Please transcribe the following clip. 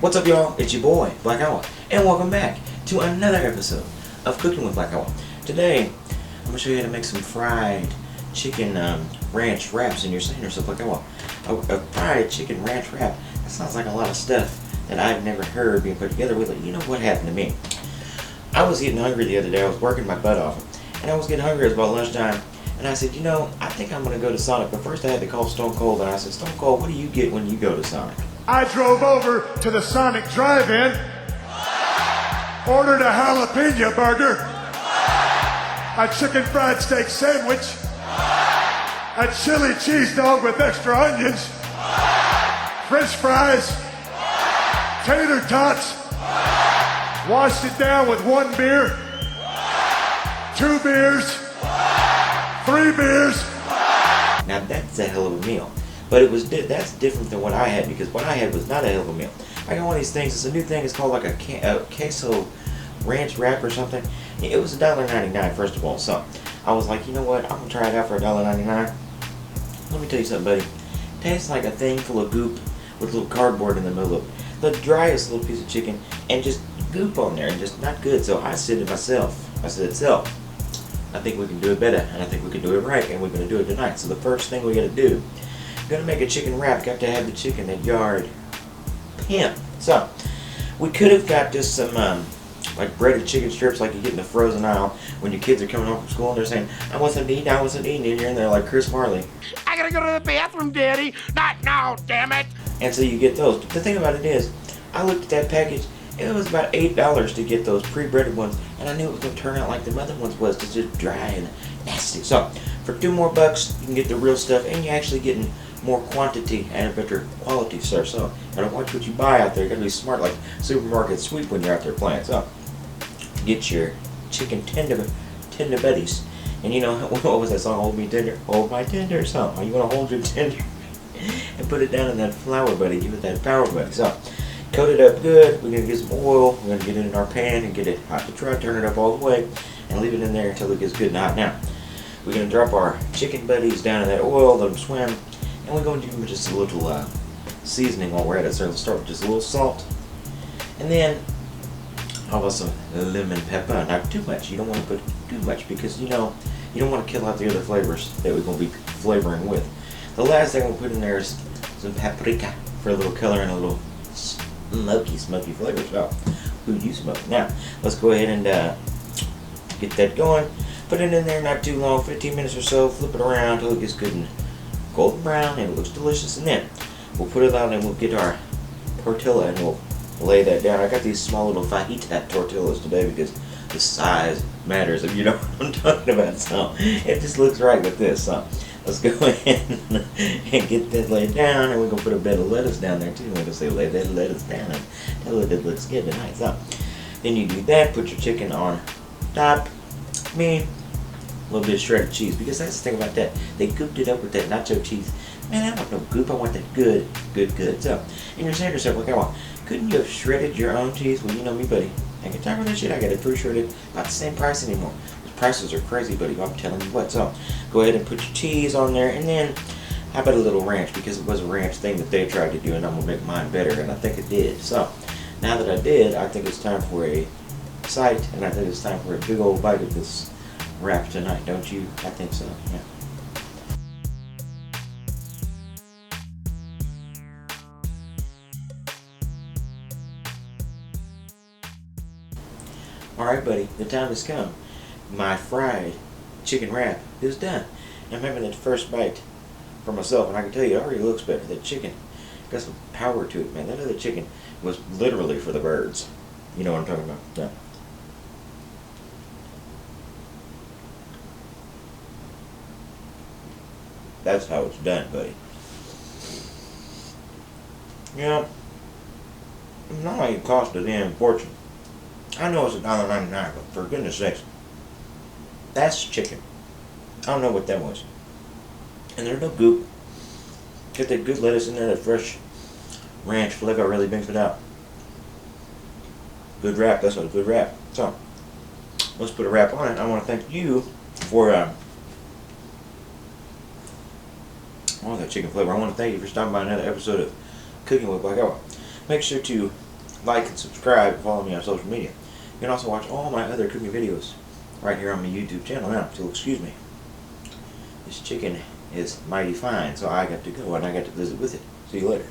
What's up, y'all? It's your boy, Black Owl, and welcome back to another episode of Cooking with Black Owl. Today, I'm going to show you how to make some fried chicken ranch wraps, and you're saying to yourself, Black Owl, a fried chicken ranch wrap? That sounds like a lot of stuff that I've never heard being put together with it. You know what happened to me? I was getting hungry the other day. I was working my butt off, and I was getting hungry. It was about lunchtime, and I said, I think I'm going to go to Sonic. But first I had to call Stone Cold, and I said, Stone Cold, what do you get when you go to Sonic? I drove over to the Sonic Drive-In, ordered a jalapeno burger, a chicken fried steak sandwich, a chili cheese dog with extra onions, French fries, tater tots, washed it down with 1 beer, 2 beers, 3 beers. Now that's a hell of a meal. But that's different than what I had, because what I had was not a hell of a meal. I got one of these things. It's a new thing. It's called like a queso ranch wrap or something. It was $1.99 first of all. So I was like, you know what? I'm gonna try it out for $1.99. Let me tell you something, buddy. It tastes like a thing full of goop with a little cardboard in the middle of it. The driest little piece of chicken and just goop on there and just not good. So I said to myself, I think we can do it better, and I think we can do it right, and we're gonna do it tonight. So the first thing we gotta do. Gonna make a chicken wrap. Got to have the chicken that yard pimp. So we could have got just some like breaded chicken strips like you get in the frozen aisle when your kids are coming home from school and they're saying, I want something to eat, and you're in there like Chris Farley. I gotta go to the bathroom, Daddy. Not now, damn it. And so you get those. But the thing about it is, I looked at that package. It was about $8 to get those pre-breaded ones, and I knew it was gonna turn out like the other ones was, just dry and nasty. So for $2 more, you can get the real stuff, and you're actually getting more quantity and a better quality, sir. So gotta watch what you buy out there. You gotta be smart, like supermarket sweep when you're out there playing. So get your chicken tender buddies. And you know what was that song? Hold me tender, hold my tender. So you wanna hold your tender and put it down in that flour, buddy. Give it that power, buddy. So coat it up good. We're gonna get some oil. We're gonna get it in our pan and get it hot to try. Turn it up all the way and leave it in there until it gets good and hot. Now we're gonna drop our chicken buddies down in that oil. Let them swim. And we're going to give them just a little seasoning while we're at it. So let's start with just a little salt. And then how about some lemon pepper? Not too much. You don't want to put too much because you don't want to kill out the other flavors that we're going to be flavoring with. The last thing we'll put in there is some paprika for a little color and a little smoky flavor. So who you smoke? Now let's go ahead and get that going. Put it in there not too long, 15 minutes or so. Flip it around until it gets good and golden brown and it looks delicious, and then we'll put it out and we'll get our tortilla and we'll lay that down. I got these small little fajita tortillas today because the size matters, if you know what I'm talking about. So it just looks right with this. So let's go ahead and get that laid down, and we're gonna put a bed of lettuce down there too. We're gonna say lay that lettuce down and tell it looks good tonight. So then you do that, put your chicken on top. A little bit of shredded cheese, because that's the thing about that. They gooped it up with that nacho cheese. Man, I don't want no goop. I want that good. So, and you're saying to yourself, like, couldn't you have shredded your own cheese? Well, you know me, buddy. I can talk about that shit. I got it pre-shredded. Not the same price anymore. Those prices are crazy, buddy. I'm telling you what. So, go ahead and put your cheese on there, and then how about a little ranch? Because it was a ranch thing that they tried to do, and I'm gonna make mine better, and I think it did. So, now that I did, I think it's time for a sight, and I think it's time for a big old bite of this wrap tonight, don't you? I think so, yeah. Alright, buddy, the time has come. My fried chicken wrap is done. I'm having that first bite for myself, and I can tell you it already looks better. That chicken got some power to it, man. That other chicken was literally for the birds. You know what I'm talking about? Yeah. That's how it's done, buddy. Not like it cost a damn fortune. I know it's $1.99, but for goodness sakes, that's chicken. I don't know what that was. And there's no goop. Get that good lettuce in there, that fresh ranch flavor really brings it out. Good wrap, that's a good wrap. So, let's put a wrap on it. I want to thank you for all that chicken flavor. I want to thank you for stopping by another episode of Cooking with Black Owl. Make sure to like and subscribe and follow me on social media. You can also watch all my other cooking videos right here on my YouTube channel now. So excuse me. This chicken is mighty fine, so I got to go and I got to visit with it. See you later.